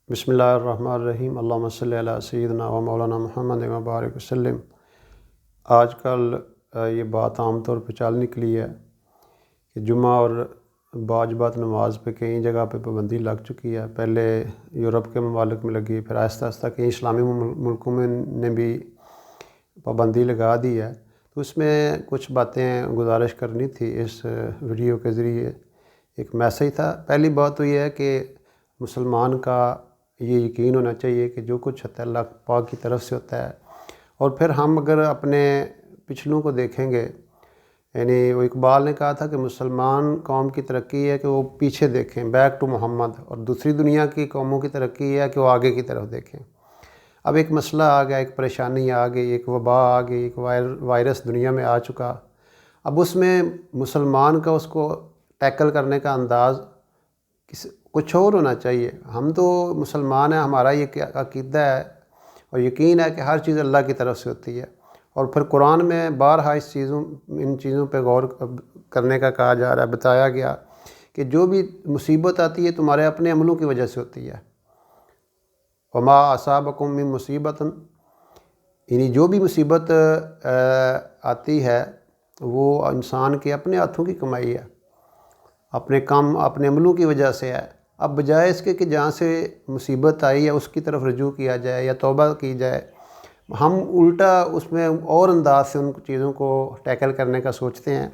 بسم اللہ الرحمن الرحیم، اللہم صلی علی سیدنا و مولانا محمد و بارک وسلم۔ آج کل یہ بات عام طور پہ چل نکلی ہے کہ جمعہ اور باجبات نماز پہ کئی جگہ پہ پابندی لگ چکی ہے۔ پہلے یورپ کے ممالک میں لگی، پھر آہستہ آہستہ کئی اسلامی ملکوں میں نے بھی پابندی لگا دی ہے۔ تو اس میں کچھ باتیں گزارش کرنی تھی اس ویڈیو کے ذریعے۔ ایک میسیج تھا۔ پہلی بات تو یہ ہے کہ مسلمان کا یہ یقین ہونا چاہیے کہ جو کچھ ہوتا ہے اللہ پاک کی طرف سے ہوتا ہے۔ اور پھر ہم اگر اپنے پچھلوں کو دیکھیں گے، یعنی وہ اقبال نے کہا تھا کہ مسلمان قوم کی ترقی ہے کہ وہ پیچھے دیکھیں، بیک ٹو محمد، اور دوسری دنیا کی قوموں کی ترقی ہے کہ وہ آگے کی طرف دیکھیں۔ اب ایک مسئلہ آ گیا، ایک پریشانی آ گئی، ایک وبا آ گئی، ایک وائرس دنیا میں آ چکا۔ اب اس میں مسلمان کا اس کو ٹیکل کرنے کا انداز کچھ اور ہونا چاہیے۔ ہم تو مسلمان ہیں، ہمارا یہ عقیدہ ہے اور یقین ہے کہ ہر چیز اللہ کی طرف سے ہوتی ہے۔ اور پھر قرآن میں بارہا ان چیزوں پہ غور کرنے کا کہا جا رہا ہے، بتایا گیا کہ جو بھی مصیبت آتی ہے تمہارے اپنے عملوں کی وجہ سے ہوتی ہے۔ وما اصابکم من مصیبت، یعنی جو بھی مصیبت آتی ہے وہ انسان کے اپنے ہاتھوں کی کمائی ہے، اپنے کام اپنے عملوں کی وجہ سے ہے۔ اب بجائے اس کے کہ جہاں سے مصیبت آئی ہے اس کی طرف رجوع کیا جائے یا توبہ کی جائے، ہم الٹا اس میں اور انداز سے ان چیزوں کو ٹیکل کرنے کا سوچتے ہیں۔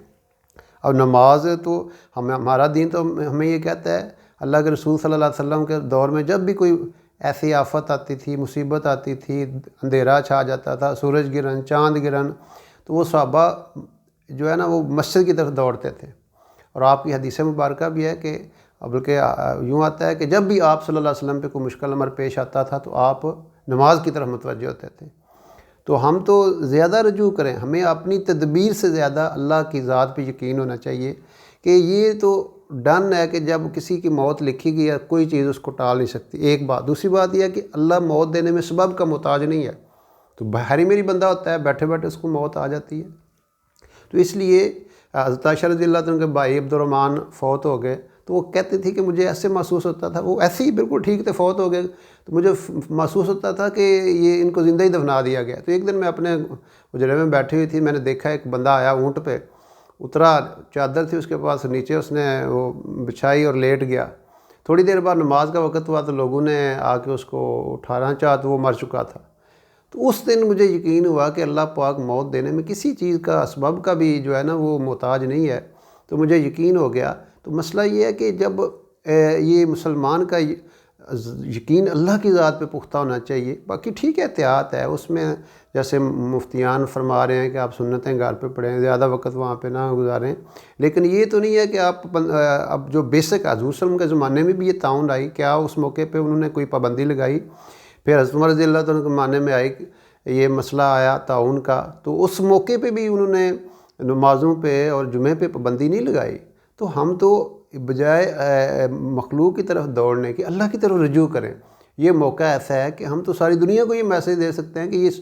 اور نماز تو ہمارا دین تو ہمیں یہ کہتا ہے، اللہ کے رسول صلی اللہ علیہ وسلم کے دور میں جب بھی کوئی ایسی آفت آتی تھی، مصیبت آتی تھی، اندھیرا چھا جاتا تھا، سورج گرہن، چاند گرہن، تو وہ صحابہ جو ہے نا وہ مسجد کی طرف دوڑتے تھے۔ اور آپ کی حدیث مبارکہ بھی ہے کہ بلکہ یوں آتا ہے کہ جب بھی آپ صلی اللہ علیہ وسلم پہ کوئی مشکل امر پیش آتا تھا تو آپ نماز کی طرف متوجہ ہوتے تھے۔ تو ہم تو زیادہ رجوع کریں، ہمیں اپنی تدبیر سے زیادہ اللہ کی ذات پہ یقین ہونا چاہیے کہ یہ تو ڈن ہے کہ جب کسی کی موت لکھی گئی ہے کوئی چیز اس کو ٹال نہیں سکتی۔ ایک بات، دوسری بات یہ ہے کہ اللہ موت دینے میں سبب کا محتاج نہیں ہے، تو بھاری میری بندہ ہوتا ہے، بیٹھے بیٹھے اس کو موت آ جاتی ہے۔ تو اس لیے حضرت عائشہ رضی اللہ عنہ کے بھائی عبد الرحمن فوت ہو گئے تو وہ کہتے تھے کہ مجھے ایسے محسوس ہوتا تھا، وہ ایسے ہی بالکل ٹھیک تھے، فوت ہو گئے تو مجھے محسوس ہوتا تھا کہ یہ ان کو زندہ ہی دفنا دیا گیا۔ تو ایک دن میں اپنے حجرے میں بیٹھی ہوئی تھی، میں نے دیکھا ایک بندہ آیا اونٹ پہ اترا، چادر تھی اس کے پاس، نیچے اس نے وہ بچھائی اور لیٹ گیا۔ تھوڑی دیر بعد نماز کا وقت ہوا تو لوگوں نے آ کے اس کو اٹھانا چاہا تو وہ مر چکا تھا۔ تو اس دن مجھے یقین ہوا کہ اللہ پاک موت دینے میں کسی چیز کا اسباب کا بھی جو ہے نا وہ محتاج نہیں ہے، تو مجھے یقین ہو گیا۔ تو مسئلہ یہ ہے کہ جب یہ مسلمان کا یقین اللہ کی ذات پہ پختہ ہونا چاہیے، باقی ٹھیک ہے احتیاط ہے اس میں، جیسے مفتیان فرما رہے ہیں کہ آپ سنتیں گھر پہ پڑھیں، زیادہ وقت وہاں پہ نہ گزاریں، لیکن یہ تو نہیں ہے کہ آپ اب جو بیسک حضور صلی اللہ علیہ وسلم کے زمانے میں بھی یہ تعاون آئی، کیا اس موقع پہ انہوں نے کوئی پابندی لگائی؟ پھر حضرت عمر رضی اللہ عنہ کے زمانے میں آئی، یہ مسئلہ آیا تعاون کا، تو اس موقع پہ بھی انہوں نے نمازوں پہ اور جمعے پہ پابندی نہیں لگائی۔ تو ہم تو بجائے مخلوق کی طرف دوڑنے کی اللہ کی طرف رجوع کریں۔ یہ موقع ایسا ہے کہ ہم تو ساری دنیا کو یہ میسیج دے سکتے ہیں کہ یہ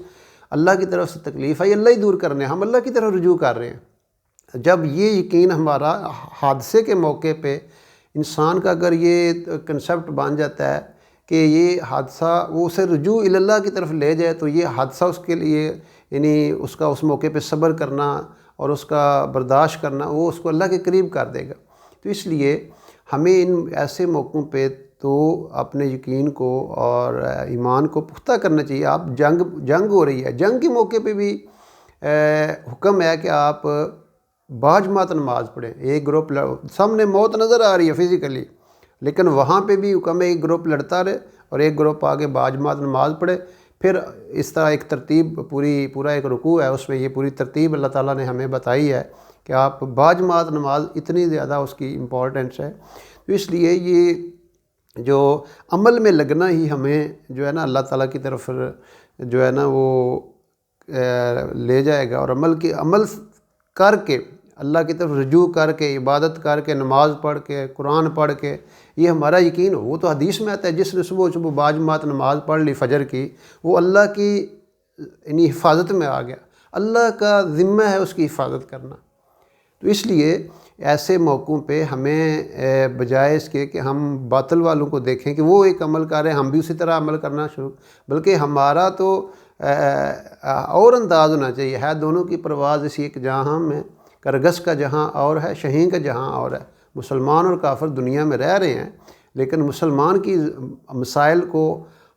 اللہ کی طرف سے تکلیف ہے، یہ اللہ ہی دور کرنے، ہم اللہ کی طرف رجوع کر رہے ہیں۔ جب یہ یقین ہمارا حادثے کے موقع پہ انسان کا اگر یہ کنسیپٹ بن جاتا ہے کہ یہ حادثہ وہ اسے رجوع اللہ کی طرف لے جائے، تو یہ حادثہ اس کے لیے یعنی اس کا اس موقع پہ صبر کرنا اور اس کا برداشت کرنا وہ اس کو اللہ کے قریب کر دے گا۔ تو اس لیے ہمیں ان ایسے موقعوں پہ تو اپنے یقین کو اور ایمان کو پختہ کرنا چاہیے۔ آپ جنگ ہو رہی ہے، جنگ کے موقع پہ بھی حکم ہے کہ آپ باجماعت نماز پڑھیں۔ ایک گروپ سامنے موت نظر آ رہی ہے فزیکلی، لیکن وہاں پہ بھی حکم ہے ایک گروپ لڑتا رہے اور ایک گروپ آگے باجماعت نماز پڑھے۔ پھر اس طرح ایک ترتیب پورا ایک رکوع ہے، اس میں یہ پوری ترتیب اللہ تعالیٰ نے ہمیں بتائی ہے کہ آپ باجماعت نماز اتنی زیادہ اس کی امپورٹنس ہے۔ تو اس لیے یہ جو عمل میں لگنا ہی ہمیں جو ہے نا اللہ تعالیٰ کی طرف جو ہے نا وہ لے جائے گا، اور عمل کر کے اللہ کی طرف رجوع کر کے عبادت کر کے نماز پڑھ کے قرآن پڑھ کے یہ ہمارا یقین ہو۔ وہ تو حدیث میں آتا ہے جس نے صبح باجماعت نماز پڑھ لی فجر کی، وہ اللہ کی یعنی حفاظت میں آ گیا، اللہ کا ذمہ ہے اس کی حفاظت کرنا۔ تو اس لیے ایسے موقعوں پہ ہمیں بجائے اس کے کہ ہم باطل والوں کو دیکھیں کہ وہ ایک عمل کر رہے ہیں ہم بھی اسی طرح عمل کرنا شروع، بلکہ ہمارا تو اور انداز ہونا چاہیے ہے دونوں کی پرواز اسی ایک جہاں میں، کرگس کا جہاں اور ہے شہین کا جہاں اور ہے۔ مسلمان اور کافر دنیا میں رہ رہے ہیں، لیکن مسلمان کی مسائل کو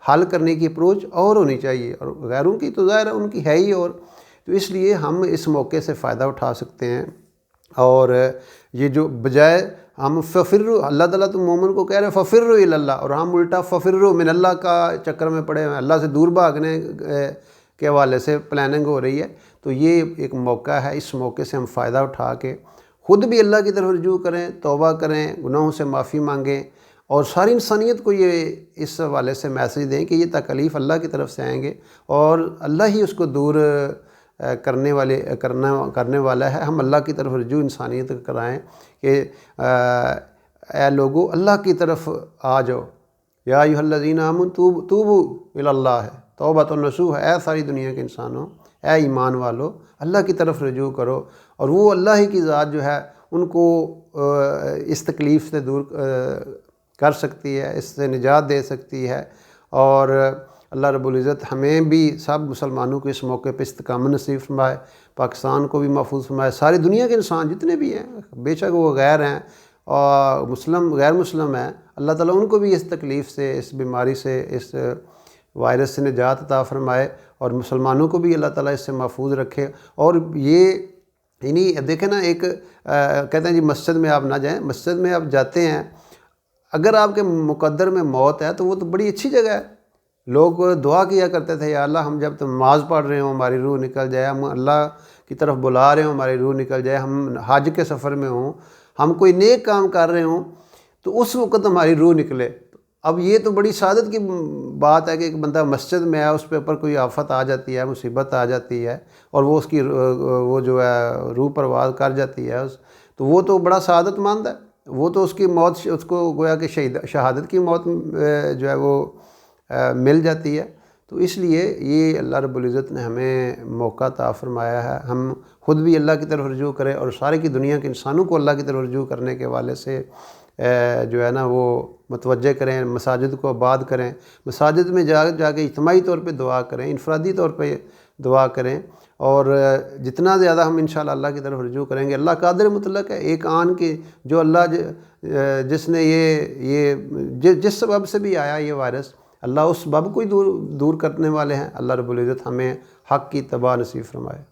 حل کرنے کی اپروچ اور ہونی چاہیے، اور غیروں کی تو ظاہر ہے ان کی ہے ہی اور، تو اس لیے ہم اس موقع سے فائدہ اٹھا سکتے ہیں۔ اور یہ جو بجائے ہم ففروا، اللہ تعالیٰ تو مومن کو کہہ رہے ہیں ففروا الی اللہ، اور ہم الٹا ففروا من اللہ کا چکر میں پڑے ہیں، اللہ سے دور بھاگنے کے حوالے سے پلاننگ ہو رہی ہے۔ تو یہ ایک موقع ہے، اس موقع سے ہم فائدہ اٹھا کے خود بھی اللہ کی طرف رجوع کریں، توبہ کریں، گناہوں سے معافی مانگیں، اور ساری انسانیت کو یہ اس حوالے سے میسج دیں کہ یہ تکلیف اللہ کی طرف سے آئیں گے اور اللہ ہی اس کو دور کرنے والا ہے۔ ہم اللہ کی طرف رجوع انسانیت کا کرائیں کہ اے لوگو اللہ کی طرف آ جاؤ، یا ایھا الذین آمنوا توبوا الی اللہ ہے، توبۃ نصوح ہے، اے ساری دنیا کے انسانوں، اے ایمان والو اللہ کی طرف رجوع کرو، اور وہ اللہ ہی کی ذات جو ہے ان کو اس تکلیف سے دور کر سکتی ہے، اس سے نجات دے سکتی ہے۔ اور اللہ رب العزت ہمیں بھی سب مسلمانوں کو اس موقع پہ استقامت نصیب فرمائے، پاکستان کو بھی محفوظ فرمائے، ساری دنیا کے انسان جتنے بھی ہیں، بے شک وہ غیر ہیں اور غیر مسلم ہیں، اللہ تعالیٰ ان کو بھی اس تکلیف سے، اس بیماری سے، اس وائرس سے نجات عطا فرمائے، اور مسلمانوں کو بھی اللہ تعالیٰ اس سے محفوظ رکھے۔ اور یہ یعنی دیکھیں نا، ایک کہتے ہیں جی مسجد میں آپ نہ جائیں، مسجد میں آپ جاتے ہیں، اگر آپ کے مقدر میں موت ہے تو وہ تو بڑی اچھی جگہ ہے۔ لوگ دعا کیا کرتے تھے، یا اللہ ہم جب تم نماز پڑھ رہے ہوں ہماری روح نکل جائے، ہم اللہ کی طرف بلا رہے ہوں ہماری روح نکل جائے، ہم حج کے سفر میں ہوں، ہم کوئی نیک کام کر رہے ہوں تو اس وقت ہماری روح نکلے۔ اب یہ تو بڑی سعادت کی بات ہے کہ ایک بندہ مسجد میں ہے، اس پہ اوپر کوئی آفت آ جاتی ہے، مصیبت آ جاتی ہے، اور وہ اس کی وہ جو ہے روح پرواز کر جاتی ہے، تو وہ تو بڑا سعادت مند ہے، وہ تو اس کی موت اس کو گویا کہ شہادت کی موت جو ہے وہ مل جاتی ہے۔ تو اس لیے یہ اللہ رب العزت نے ہمیں موقع عطا فرمایا ہے، ہم خود بھی اللہ کی طرف رجوع کریں اور سارے کی دنیا کے انسانوں کو اللہ کی طرف رجوع کرنے کے حوالے سے جو ہے نا وہ متوجہ کریں، مساجد کو آباد کریں، مساجد میں جا کے اجتماعی طور پہ دعا کریں، انفرادی طور پہ دعا کریں، اور جتنا زیادہ ہم انشاءاللہ اللہ کی طرف رجوع کریں گے، اللہ قادر مطلق ہے، ایک آن کی جو اللہ جس نے یہ جس سبب سے بھی آیا یہ وائرس، اللہ اس سبب کو ہی دور کرنے والے ہیں۔ اللہ رب العزت ہمیں حق کی اتباع نصیب فرمائے۔